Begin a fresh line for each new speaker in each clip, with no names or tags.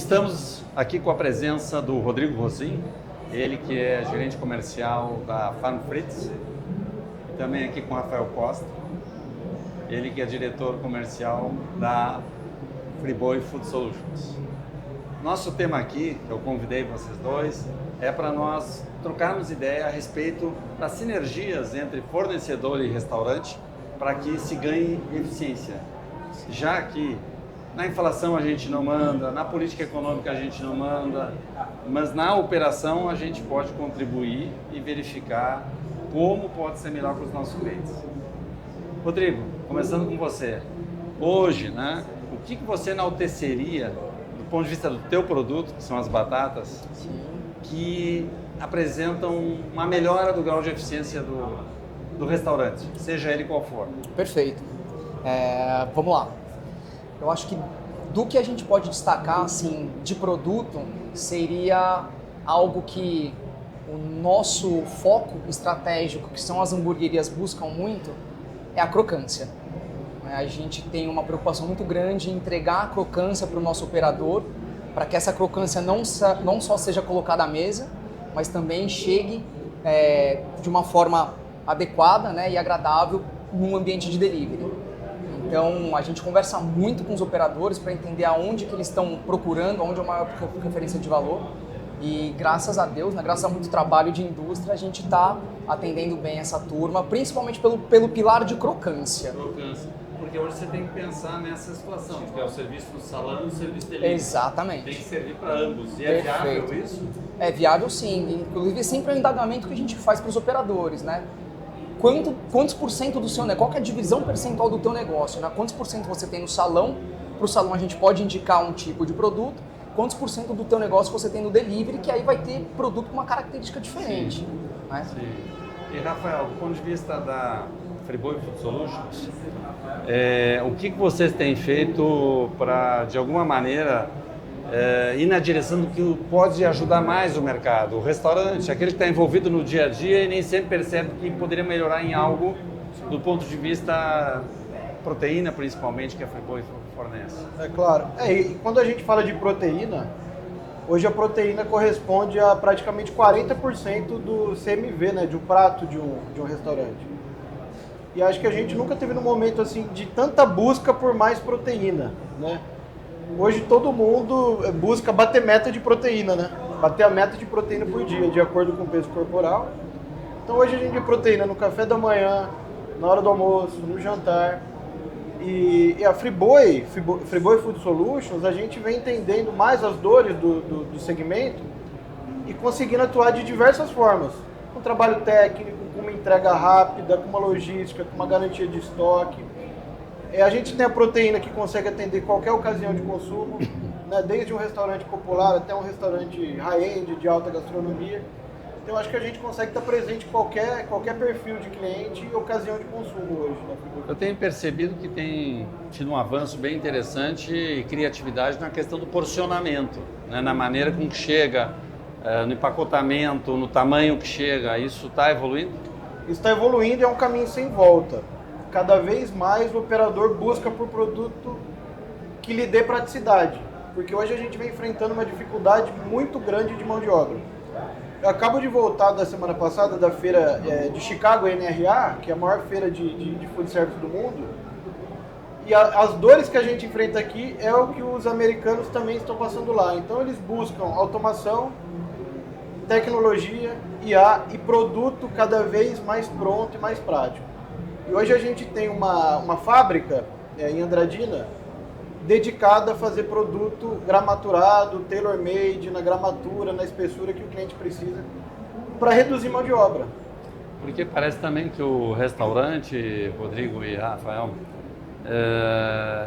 Estamos aqui com a presença do Rodrigo Rosim, ele que é gerente comercial da Farm Frites, e também aqui com o Rafael Costa, ele que é diretor comercial da Friboi Food Solutions. Nosso tema aqui, que eu convidei vocês dois, é para nós trocarmos ideia a respeito das sinergias entre fornecedor e restaurante para que se ganhe eficiência. Já que na inflação a gente não manda, na política econômica a gente não manda, mas na operação a gente pode contribuir e verificar como pode ser melhor para os nossos clientes. Rodrigo, começando com você. Hoje, né, o que você enalteceria do ponto de vista do teu produto, que são as batatas, que apresentam uma melhora do grau de eficiência do restaurante, seja ele qual for?
Perfeito. Vamos lá. Eu acho que do que a gente pode destacar assim, de produto seria algo que o nosso foco estratégico, que são as hamburguerias, buscam muito, é a crocância. A gente tem uma preocupação muito grande em entregar a crocância para o nosso operador, para que essa crocância não só seja colocada à mesa, mas também chegue de uma forma adequada, né, e agradável num ambiente de delivery. Então, a gente conversa muito com os operadores para entender aonde que eles estão procurando, aonde é a maior referência de valor. E graças a Deus, né, graças a muito trabalho de indústria, a gente está atendendo bem essa turma, principalmente pelo pilar de crocância.
Crocância. Porque hoje você tem que pensar nessa situação, que é o serviço no salão e o serviço delivery.
Exatamente.
Tem que servir para ambos. E é viável isso?
É viável sim. Inclusive, sempre é um indagamento que a gente faz para os operadores, né? Quantos por cento do seu negócio, qual que é a divisão percentual do teu negócio, né? Quantos por cento você tem no salão? Para o salão a gente pode indicar um tipo de produto. Quantos por cento do teu negócio você tem no delivery, que aí vai ter produto com uma característica diferente.
Sim.
Né?
Sim. E Rafael, do ponto de vista da Friboi Food Solutions, o que vocês têm feito para, de alguma maneira, ir na direção do que pode ajudar mais o mercado? O restaurante, aquele que está envolvido no dia a dia e nem sempre percebe que poderia melhorar em algo do ponto de vista proteína, principalmente, que a Friboi fornece.
É claro. E quando a gente fala de proteína, hoje a proteína corresponde a praticamente 40% do CMV, né, de um prato de um restaurante. E acho que a gente nunca teve num momento assim de tanta busca por mais proteína, né? Hoje todo mundo busca bater meta de proteína, né? Bater a meta de proteína por dia, de acordo com o peso corporal. Então hoje a gente tem proteína no café da manhã, na hora do almoço, no jantar. E a Friboi Food Solutions, a gente vem entendendo mais as dores do segmento e conseguindo atuar de diversas formas. Com trabalho técnico, com uma entrega rápida, com uma logística, com uma garantia de estoque. A gente tem a proteína que consegue atender qualquer ocasião de consumo, né? Desde um restaurante popular até um restaurante high-end, de alta gastronomia. Então, acho que a gente consegue estar presente em qualquer perfil de cliente e ocasião de consumo hoje. Né?
Eu tenho percebido que tem tido um avanço bem interessante e criatividade na questão do porcionamento, né? Na maneira com que chega, no empacotamento, no tamanho que chega. Isso está evoluindo?
Isso está evoluindo e é um caminho sem volta. Cada vez mais o operador busca por produto que lhe dê praticidade, porque hoje a gente vem enfrentando uma dificuldade muito grande de mão de obra. Eu acabo de voltar da semana passada da feira de Chicago, NRA, que é a maior feira de food service do mundo, e as dores que a gente enfrenta aqui é o que os americanos também estão passando lá. Então eles buscam automação, tecnologia, IA e produto cada vez mais pronto e mais prático. E hoje a gente tem uma fábrica em Andradina dedicada a fazer produto gramaturado, tailor-made, na gramatura, na espessura que o cliente precisa para reduzir mão de obra.
Porque parece também que o restaurante, Rodrigo e Rafael,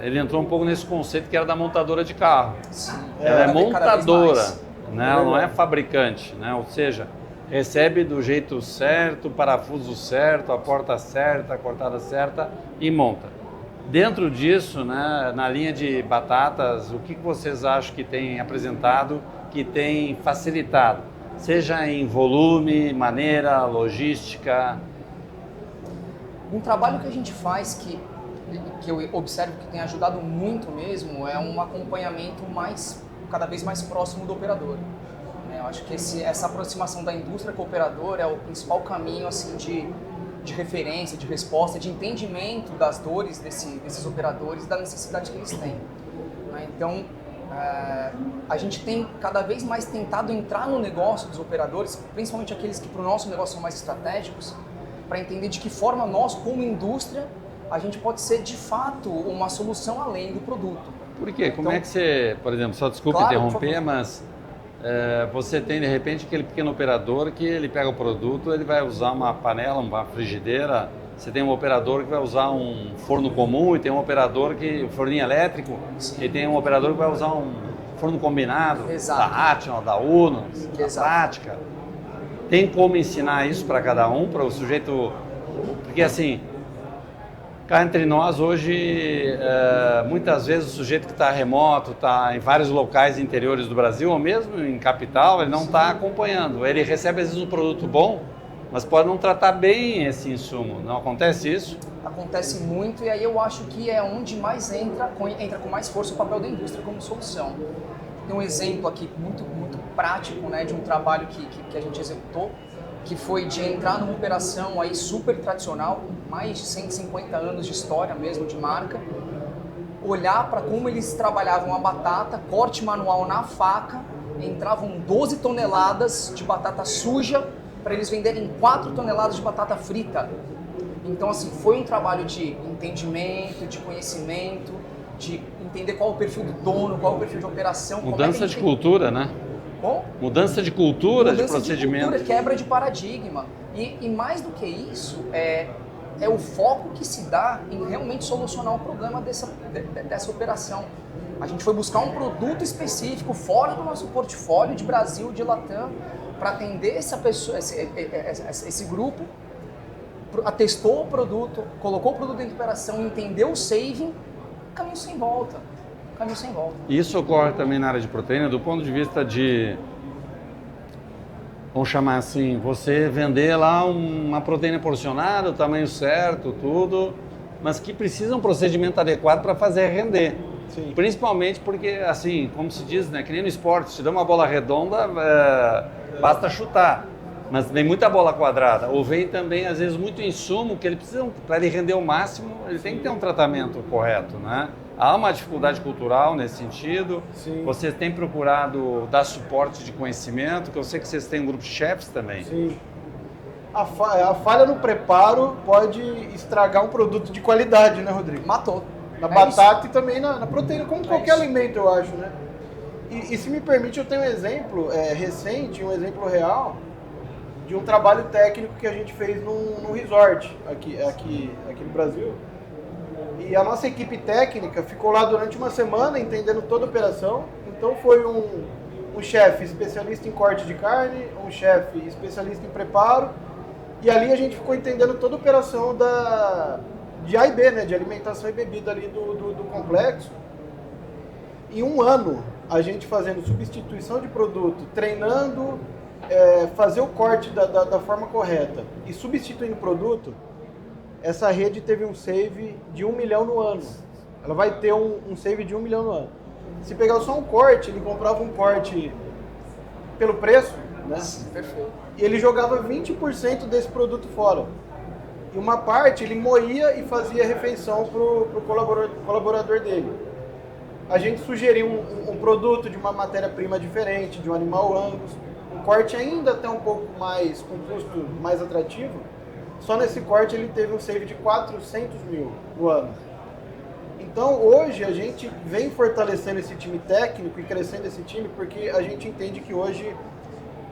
ele entrou um pouco nesse conceito que era da montadora de carro.
Sim.
Ela é montadora, né? Ela não é
verdade.
fabricante, né? Ou seja, recebe do jeito certo, o parafuso certo, a porta certa, a cortada certa e monta. Dentro disso, né, na linha de batatas, o que vocês acham que tem apresentado, que tem facilitado? Seja em volume, maneira, logística?
Um trabalho que a gente faz que eu observo que tem ajudado muito mesmo é um acompanhamento mais cada vez mais próximo do operador. Eu acho que essa aproximação da indústria com o operador é o principal caminho assim, de referência, de resposta, de entendimento das dores desses operadores e da necessidade que eles têm. Então, a gente tem cada vez mais tentado entrar no negócio dos operadores, principalmente aqueles que para o nosso negócio são mais estratégicos, para entender de que forma nós, como indústria, a gente pode ser de fato uma solução além do produto.
Por quê? Como é que você, por exemplo, só desculpa interromper, mas você tem de repente aquele pequeno operador que ele pega o produto, ele vai usar uma panela, uma frigideira, você tem um operador que vai usar um forno comum e tem um operador que, um forninho elétrico, Sim. e tem um operador que vai usar um forno combinado,
Exato.
da Atmel, da Uno, da Prática. Tem como ensinar isso para cada um, para o sujeito, porque assim, cá entre nós hoje, muitas vezes o sujeito que está remoto, está em vários locais interiores do Brasil, ou mesmo em capital, ele não está acompanhando. Ele recebe às vezes um produto bom, mas pode não tratar bem esse insumo. Não acontece isso?
Acontece muito, e aí eu acho que é onde mais entra com mais força o papel da indústria como solução. Tem um exemplo aqui muito prático, né, de um trabalho que a gente executou, que foi de entrar numa operação aí super tradicional, mais de 150 anos de história mesmo, de marca, olhar para como eles trabalhavam a batata, corte manual na faca, entravam 12 toneladas de batata suja para eles venderem 4 toneladas de batata frita. Então, assim, foi um trabalho de entendimento, de conhecimento, de entender qual é o perfil do dono, qual é o perfil de operação.
Mudança de cultura, né?
Bom,
mudança de cultura,
mudança
de procedimento.
De cultura, quebra de paradigma. E mais do que isso, é o foco que se dá em realmente solucionar o problema dessa operação. A gente foi buscar um produto específico fora do nosso portfólio de Brasil, de Latam, para atender esse grupo, atestou o produto, colocou o produto dentro da operação, entendeu o saving, caminho sem volta.
Isso ocorre também na área de proteína, do ponto de vista de, vamos chamar assim, você vender lá uma proteína porcionada, o tamanho certo, tudo, mas que precisa um procedimento adequado para fazer render.
Sim.
Principalmente porque, assim, como se diz, né, que nem no esporte, se dá uma bola redonda, basta chutar. Mas tem muita bola quadrada, ou vem também, às vezes, muito insumo que ele precisa, para ele render o máximo, ele tem que ter um tratamento correto, né? Há uma dificuldade cultural nesse sentido.
Sim.
Vocês têm procurado dar suporte de conhecimento, que eu sei que vocês têm um grupo de chefs também.
Sim. A falha no preparo pode estragar um produto de qualidade, né, Rodrigo?
Matou.
Na batata e também na proteína, como qualquer alimento, eu acho, né? E se me permite, eu tenho um exemplo recente, um exemplo real, de um trabalho técnico que a gente fez num resort aqui no Brasil. E a nossa equipe técnica ficou lá durante uma semana entendendo toda a operação. Então foi um chefe especialista em corte de carne, um chefe especialista em preparo, e ali a gente ficou entendendo toda a operação de A e B, né, de alimentação e bebida ali do complexo. Em um ano, a gente fazendo substituição de produto, treinando, fazer o corte da forma correta e substituindo o produto, essa rede teve um save de 1 milhão no ano. Ela vai ter um save de 1 milhão no ano. Se pegar só um corte, ele comprava um corte pelo preço, né?
Perfeito.
E ele jogava 20% desse produto fora. E uma parte ele moía e fazia refeição para o colaborador dele. A gente sugeriu um produto de uma matéria-prima diferente, de um animal Angus, um corte ainda até um pouco mais, com custo mais atrativo. Só nesse corte ele teve um save de 400 mil no ano. Então hoje a gente vem fortalecendo esse time técnico e crescendo esse time porque a gente entende que hoje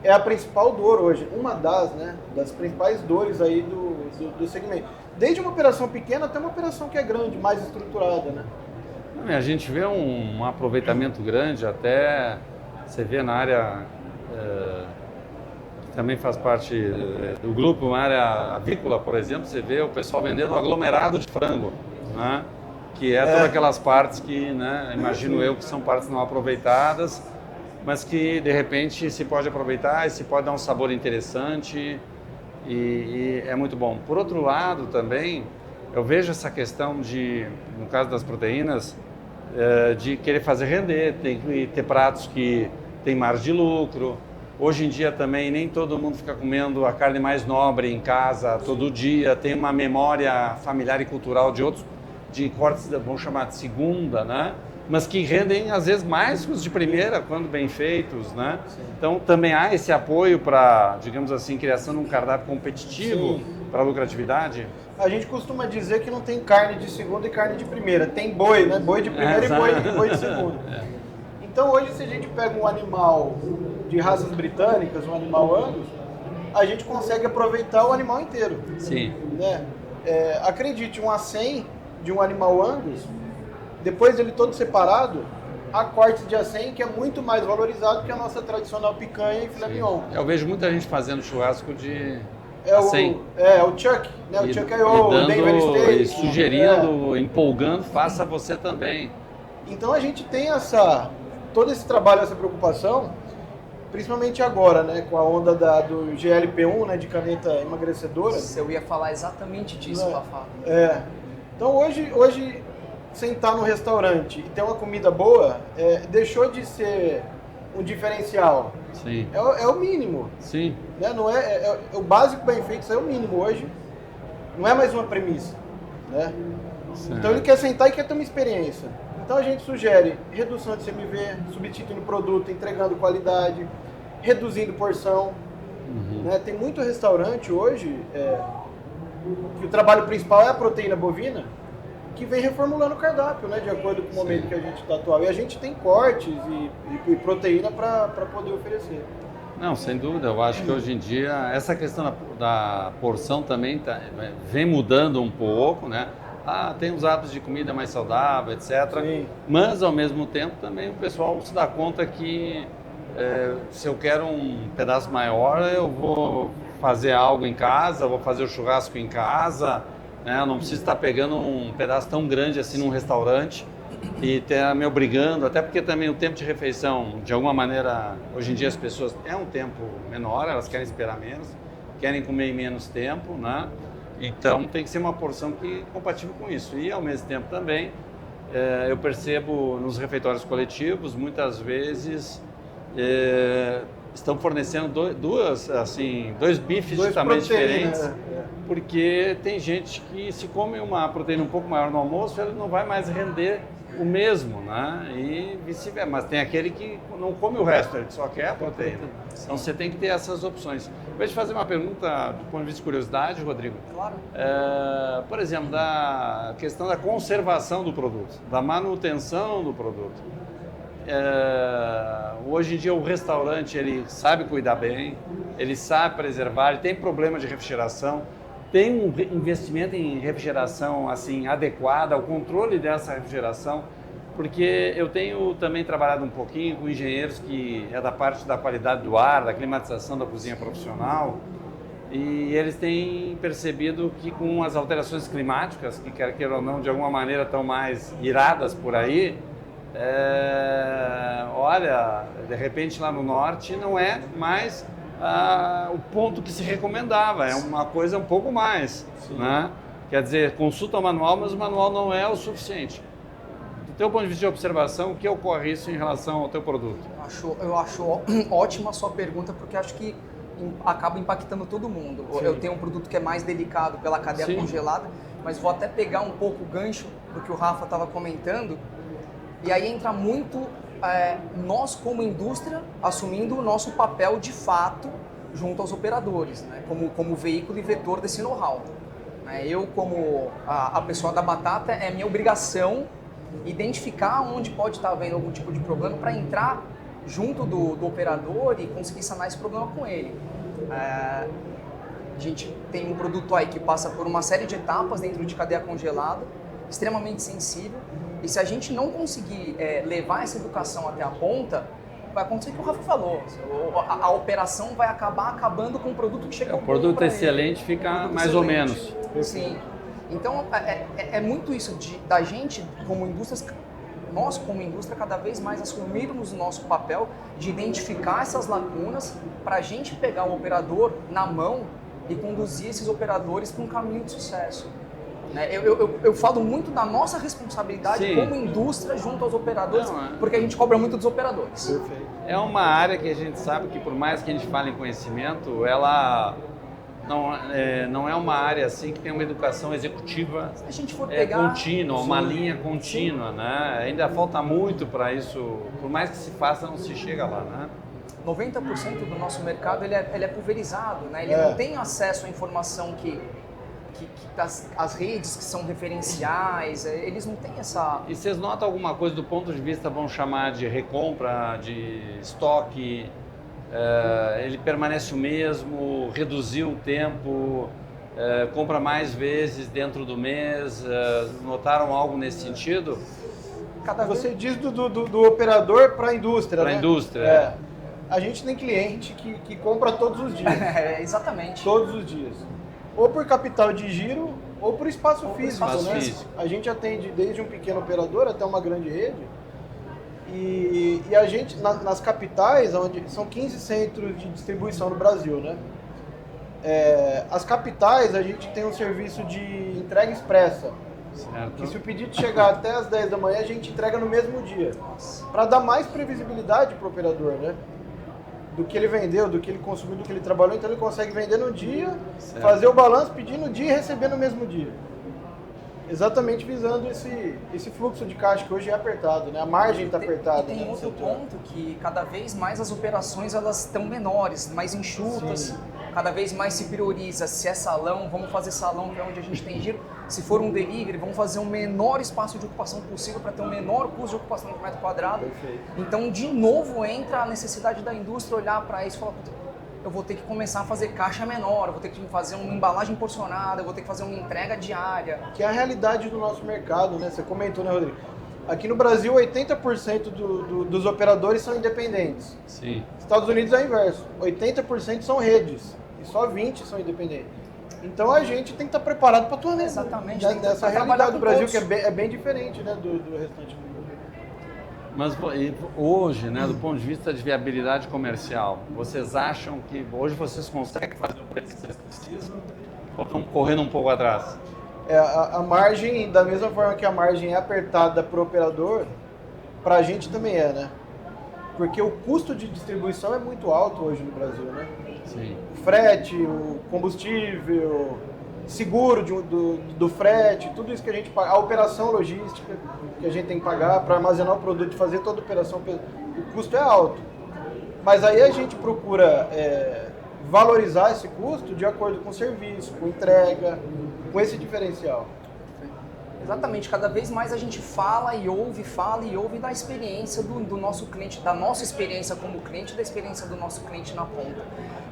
é a principal dor hoje, uma das principais dores aí do segmento. Desde uma operação pequena até uma operação que é grande, mais estruturada, né?
A gente vê um aproveitamento grande, até você vê na área, que também faz parte do grupo, uma área avícola, por exemplo, você vê o pessoal vendendo aglomerado de frango, né? Que todas aquelas partes que, né, imagino eu, que são partes não aproveitadas, mas que de repente se pode aproveitar e se pode dar um sabor interessante e é muito bom. Por outro lado também, eu vejo essa questão de, no caso das proteínas, de querer fazer render, tem que ter pratos que tem margem de lucro. Hoje em dia também nem todo mundo fica comendo a carne mais nobre em casa todo dia, tem uma memória familiar e cultural de cortes, vamos chamar de segunda, né? Mas que rendem às vezes mais que os de primeira, quando bem feitos, né? Sim. Então também há esse apoio para, digamos assim, criação de um cardápio competitivo para a lucratividade.
A gente costuma dizer que não tem carne de segunda e carne de primeira, tem boi, né? Boi de primeira e boi de segunda. Então hoje, se a gente pega um animal de raças britânicas, um animal Angus, a gente consegue aproveitar o animal inteiro.
Sim.
Né? Acredite, um acém de um animal Angus, depois dele todo separado, há cortes de acém que é muito mais valorizado que a nossa tradicional picanha e filé mignon.
Eu vejo muita gente fazendo churrasco de acém.
O Chuck, né? O Chuck I.O., o Denver Steak.
E sugerindo, empolgando, faça você também.
Então a gente tem todo esse trabalho, essa preocupação, principalmente agora, né, com a onda do GLP-1, né, de caneta emagrecedora.
Eu ia falar exatamente disso, Rafa.
Então hoje sentar no restaurante e ter uma comida boa deixou de ser um diferencial.
Sim.
É o mínimo.
Sim.
Né? Não o básico bem feito, isso é o mínimo hoje. Não é mais uma premissa. Né? Então ele quer sentar e quer ter uma experiência. Então a gente sugere redução de CMV, substituindo produto, entregando qualidade, reduzindo porção. Né? Tem muito restaurante hoje que o trabalho principal é a proteína bovina, que vem reformulando o cardápio, né? De acordo com o momento que a gente está atual. E a gente tem cortes e proteína para poder oferecer.
Não, sem dúvida. Eu acho que hoje em dia essa questão da porção também vem mudando um pouco, né? Tem os hábitos de comida mais saudável, etc.
Sim.
Mas, ao mesmo tempo, também o pessoal se dá conta que se eu quero um pedaço maior, eu vou fazer algo em casa, vou fazer o churrasco em casa, né? Eu não preciso estar pegando um pedaço tão grande assim num restaurante e me obrigando, até porque também o tempo de refeição, de alguma maneira, hoje em dia as pessoas, é um tempo menor, elas querem esperar menos, querem comer em menos tempo, né? Então tem que ser uma porção que compatível com isso. E ao mesmo tempo também eu percebo nos refeitórios coletivos, muitas vezes estão fornecendo dois bifes totalmente diferentes, porque tem gente que se come uma proteína um pouco maior no almoço, ele não vai mais render o mesmo, né? E vice-versa. Mas tem aquele que não come o resto, ele só quer a proteína. Então você tem que ter essas opções. Vou te fazer uma pergunta do ponto de vista de curiosidade, Rodrigo.
Claro.
Por exemplo, da questão da conservação do produto, da manutenção do produto. Hoje em dia o restaurante ele sabe cuidar bem, ele sabe preservar, ele tem problema de refrigeração, tem um investimento em refrigeração assim adequada, ao controle dessa refrigeração, porque eu tenho também trabalhado um pouquinho com engenheiros que da parte da qualidade do ar, da climatização da cozinha profissional, e eles têm percebido que com as alterações climáticas, que quer queira ou não, de alguma maneira estão mais iradas por aí, olha, de repente lá no norte não é mais o ponto que se recomendava, é uma coisa um pouco mais, né? Quer dizer, consulta o manual, mas o manual não é o suficiente. Do teu ponto de vista de observação, o que ocorre isso em relação ao teu produto?
Eu acho ótima a sua pergunta, porque acho que acaba impactando todo mundo. Sim. Eu tenho um produto que é mais delicado pela cadeia congelada, mas vou até pegar um pouco o gancho do que o Rafa estava comentando, e aí entra muito nós como indústria assumindo o nosso papel de fato junto aos operadores, né? como veículo e vetor desse know-how. Eu como a pessoa da batata, é minha obrigação identificar onde pode estar havendo algum tipo de problema para entrar junto do operador e conseguir sanar esse problema com ele. A gente tem um produto aí que passa por uma série de etapas dentro de cadeia congelada, extremamente sensível, e se a gente não conseguir levar essa educação até a ponta, vai acontecer o que o Rafa falou, a operação vai acabar acabando com o produto que chega ao ponto.
O produto excelente fica mais ou menos.
Sim. Então é muito isso da gente como indústrias, nós como indústria cada vez mais assumirmos o nosso papel de identificar essas lacunas para a gente pegar o operador na mão e conduzir esses operadores para um caminho de sucesso. né? Eu falo muito da nossa responsabilidade
Sim.
como indústria junto aos operadores,
Não,
porque a gente cobra muito dos operadores.
Perfeito.
É uma área que a gente sabe que por mais que a gente fale em conhecimento, ela não é uma área assim que tem uma educação executiva
Se a gente for pegar...
contínua, uma linha contínua, né? Ainda falta muito para isso, por mais que se faça, não se chega lá, né?
90% do nosso mercado ele é pulverizado, né? Ele não tem acesso à informação que as redes que são referenciais, eles não têm essa...
E vocês notam alguma coisa do ponto de vista, vamos chamar de recompra, de estoque? Ele permanece o mesmo, reduziu o tempo, compra mais vezes dentro do mês? Notaram algo nesse sentido?
Você diz do operador para a indústria,
Para a
né?
indústria.
A gente tem cliente que compra todos os dias.
Exatamente.
Todos os dias. Ou por capital de giro, ou por espaço físico,
espaço
né?
físico.
A gente atende desde um pequeno operador até uma grande rede. E a gente, nas capitais, onde são 15 centros de distribuição no Brasil, né? As capitais, a gente tem um serviço de entrega expressa.
Certo.
Que se o pedido chegar até as 10 da manhã, a gente entrega no mesmo dia. Para dar mais previsibilidade para o operador, né? Do que ele vendeu, do que ele consumiu, do que ele trabalhou. Então ele consegue vender no dia,
Certo.
fazer o balanço, pedir no dia e receber no mesmo dia. Exatamente visando esse fluxo de caixa que hoje é apertado, né? A margem está apertada.
E tem
né,
outro ponto que cada vez mais as operações elas estão menores, mais enxutas,
Sim.
cada vez mais se prioriza. Se é salão, vamos fazer salão, que é onde a gente tem giro. Se for um delivery, vamos fazer o menor espaço de ocupação possível para ter o menor custo de ocupação de metro quadrado.
Perfeito.
Então, de novo, entra a necessidade da indústria olhar para isso e falar, eu vou ter que começar a fazer caixa menor, eu vou ter que fazer uma embalagem porcionada, eu vou ter que fazer uma entrega diária.
Que é a realidade do nosso mercado, né? Você comentou, né, Rodrigo? Aqui no Brasil, 80% dos operadores são independentes.
Sim.
Estados Unidos é o inverso. 80% são redes e só 20% são independentes. Então a gente tem que estar preparado para atuar
Exatamente, tem que
nessa
trabalhar
realidade
com
do Brasil,
todos.
que é bem diferente, né, do restante do mundo.
Mas hoje, né, do ponto de vista de viabilidade comercial, vocês acham que hoje vocês conseguem fazer o preço que vocês precisam ou estão correndo um pouco atrás?
A margem, da mesma forma que a margem é apertada para o operador, para a gente também é, né? Porque o custo de distribuição é muito alto hoje no Brasil, né?
Sim.
O frete, o combustível, seguro do frete, tudo isso que a gente paga, a operação logística que a gente tem que pagar para armazenar o produto, fazer toda a operação, o custo é alto. Mas aí a gente procura valorizar esse custo de acordo com o serviço, com entrega, com esse diferencial.
Exatamente, cada vez mais a gente fala e ouve da experiência do nosso cliente, da nossa experiência como cliente, da experiência do nosso cliente na ponta.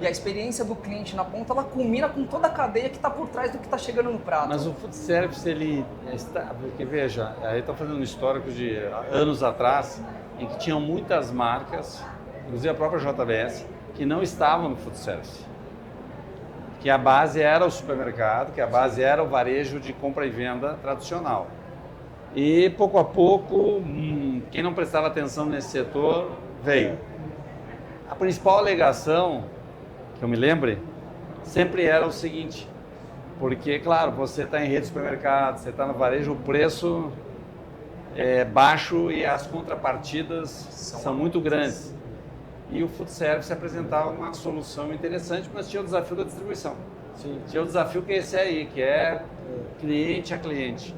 E a experiência do cliente na ponta, ela culmina com toda a cadeia que está por trás do que está chegando no prato.
Mas o food service, ele está... Porque veja, aí está fazendo um histórico de anos atrás, em que tinham muitas marcas, inclusive a própria JBS, que não estavam no food service. Que a base era o supermercado, que a base era o varejo de compra e venda tradicional. E pouco a pouco, quem não prestava atenção nesse setor veio. A principal alegação, que eu me lembre, sempre era o seguinte, porque, claro, você está em rede de supermercado, você está no varejo, o preço é baixo e as contrapartidas são muito grandes. E o food service apresentava uma solução interessante, mas tinha o desafio da distribuição.
Sim.
Tinha o desafio que é esse aí, que é cliente a cliente,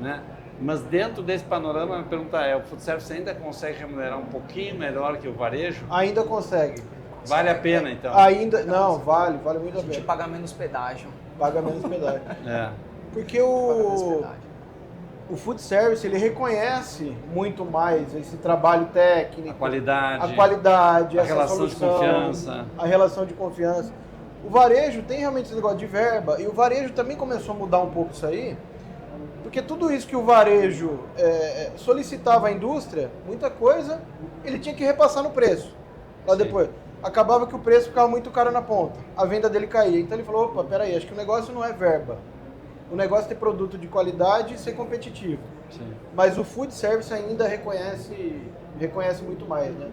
né? Mas dentro desse panorama, a minha pergunta é, o food service ainda consegue remunerar um pouquinho melhor que o varejo?
Ainda consegue.
Vale a pena, então?
Ainda, não, vale muito
A
a
gente
pena.
paga menos pedágio.
Paga menos pedágio.
É.
Porque
Paga menos pedágio.
o food service, ele reconhece muito mais esse trabalho técnico,
A qualidade,
a
a relação de confiança.
a relação de confiança. O varejo tem realmente esse negócio de verba, e o varejo também começou a mudar um pouco isso aí, porque tudo isso que o varejo solicitava à indústria, muita coisa, ele tinha que repassar no preço. Lá
Sim.
depois, acabava que o preço ficava muito caro na ponta, a venda dele caía. Então ele falou, opa, peraí, acho que o negócio não é verba. O negócio é ter produto de qualidade e ser competitivo.
Sim.
Mas o food service ainda reconhece muito mais, né?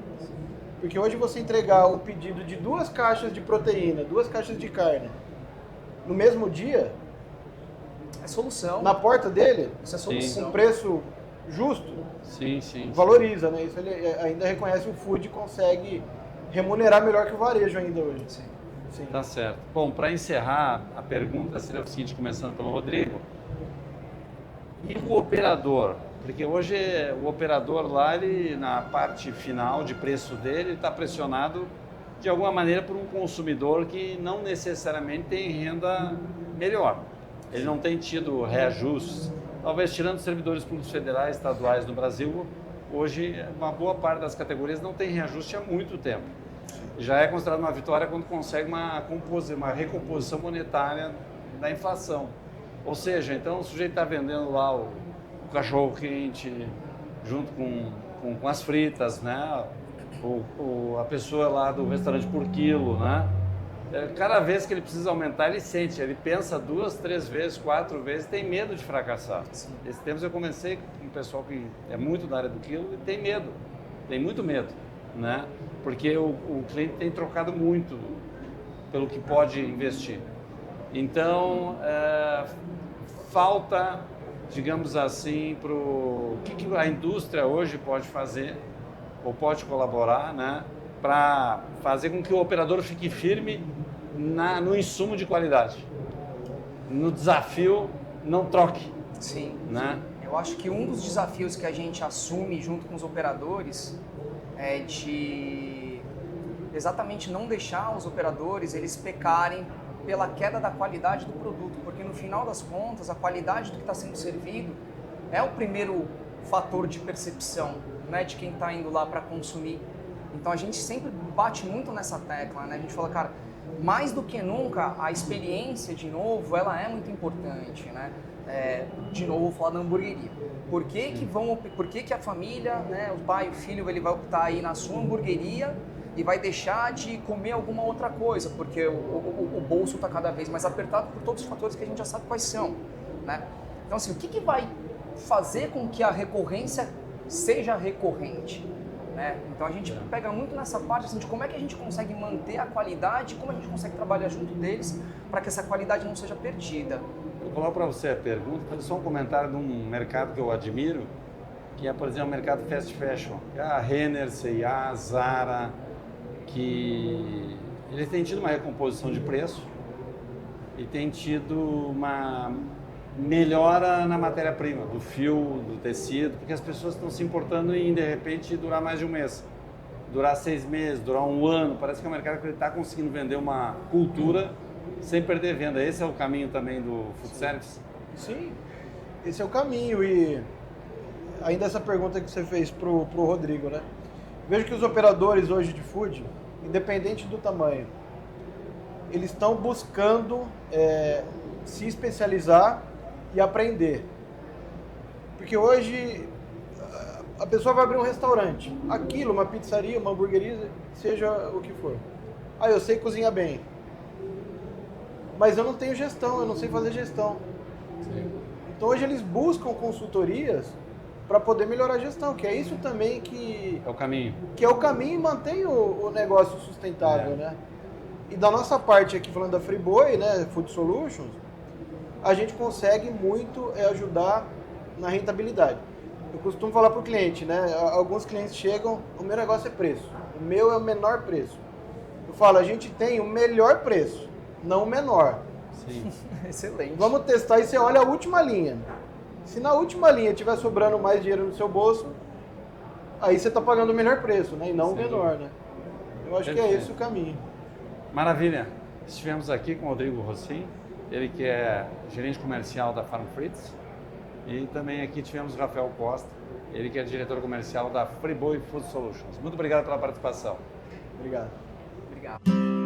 Porque hoje você entregar o pedido de 2 caixas de proteína, 2 caixas de carne, no mesmo dia,
solução.
na porta dele,
Isso é
com
solução.
um preço justo,
Sim.
valoriza, né? Isso ele ainda reconhece o food e consegue remunerar melhor que o varejo ainda hoje.
Sim.
Sim.
Tá certo. Bom, para encerrar a pergunta, seria o seguinte, começando pelo Rodrigo. E o operador? Porque hoje o operador lá, ele, na parte final de preço dele, está pressionado de alguma maneira por um consumidor que não necessariamente tem renda melhor. Ele não tem tido reajustes. Talvez tirando servidores públicos federais, estaduais no Brasil, hoje uma boa parte das categorias não tem reajuste há muito tempo. Já é considerado uma vitória quando consegue uma recomposição monetária da inflação. Ou seja, então o sujeito está vendendo lá o cachorro quente junto com as fritas, né? A pessoa lá do restaurante por quilo, né? Cada vez que ele precisa aumentar, ele sente, ele pensa 2, 3 vezes, 4 vezes, tem medo de fracassar.
Sim.
Esses tempos eu comecei com um pessoal que é muito da área do quilo e tem medo, tem muito medo, né? Porque o cliente tem trocado muito pelo que pode investir. Então, falta, digamos assim, o que a indústria hoje pode fazer ou pode colaborar, né, para fazer com que o operador fique firme no insumo de qualidade, no desafio, não troque.
Sim.
Né?
Eu acho que um dos desafios que a gente assume junto com os operadores é de exatamente não deixar os operadores eles pecarem pela queda da qualidade do produto, porque no final das contas a qualidade do que está sendo servido é o primeiro fator de percepção, né, de quem está indo lá para consumir. Então a gente sempre bate muito nessa tecla, né? A gente fala, cara, mais do que nunca a experiência, de novo, ela é muito importante, né? De novo, vou falar da hamburgueria. Por que a família, né, o pai, o filho, ele vai optar aí na sua hamburgueria e vai deixar de comer alguma outra coisa, porque o bolso está cada vez mais apertado por todos os fatores que a gente já sabe quais são, né? Então, assim, o que vai fazer com que a recorrência seja recorrente, né? Então, a gente pega muito nessa parte assim, de como é que a gente consegue manter a qualidade, como a gente consegue trabalhar junto deles para que essa qualidade não seja perdida.
Vou colocar para você a pergunta, fazer só um comentário de um mercado que eu admiro, que é, por exemplo, o mercado fast fashion, que é a Renner, C&A, Zara, que eles têm tido uma recomposição de preço e têm tido uma melhora na matéria-prima, do fio, do tecido, porque as pessoas estão se importando em, de repente, durar mais de um mês, durar 6 meses, durar um ano. Parece que é um mercado que ele está conseguindo vender uma cultura sem perder venda. Esse é o caminho também do food service?
Sim, esse é o caminho. E ainda essa pergunta que você fez pro Rodrigo, né? Vejo que os operadores hoje de food, independente do tamanho, eles estão buscando se especializar e aprender. Porque hoje a pessoa vai abrir um restaurante, aquilo, uma pizzaria, uma hamburgueria, seja o que for. Ah, eu sei cozinhar bem, mas eu não tenho gestão, eu não sei fazer gestão.
Sim.
Então hoje eles buscam consultorias para poder melhorar a gestão, que é isso também que
É o caminho.
é o caminho e mantém o negócio sustentável, né? E da nossa parte aqui, falando da Friboi, né, Food Solutions, a gente consegue muito ajudar na rentabilidade. Eu costumo falar para o cliente, né? Alguns clientes chegam, o meu negócio é preço, o meu é o menor preço. Eu falo, a gente tem o melhor preço, não o menor.
Sim.
Excelente.
Vamos testar e você olha a última linha. Se na última linha tiver sobrando mais dinheiro no seu bolso, aí você está pagando o melhor preço, né? E não o menor, né? Eu acho que é esse o caminho.
Maravilha. Estivemos aqui com o Rodrigo Rossim, ele que é gerente comercial da Farm Frites, e também aqui tivemos o Rafael Costa, ele que é diretor comercial da Friboi Food Solutions. Muito obrigado pela participação.
Obrigado.
Obrigado.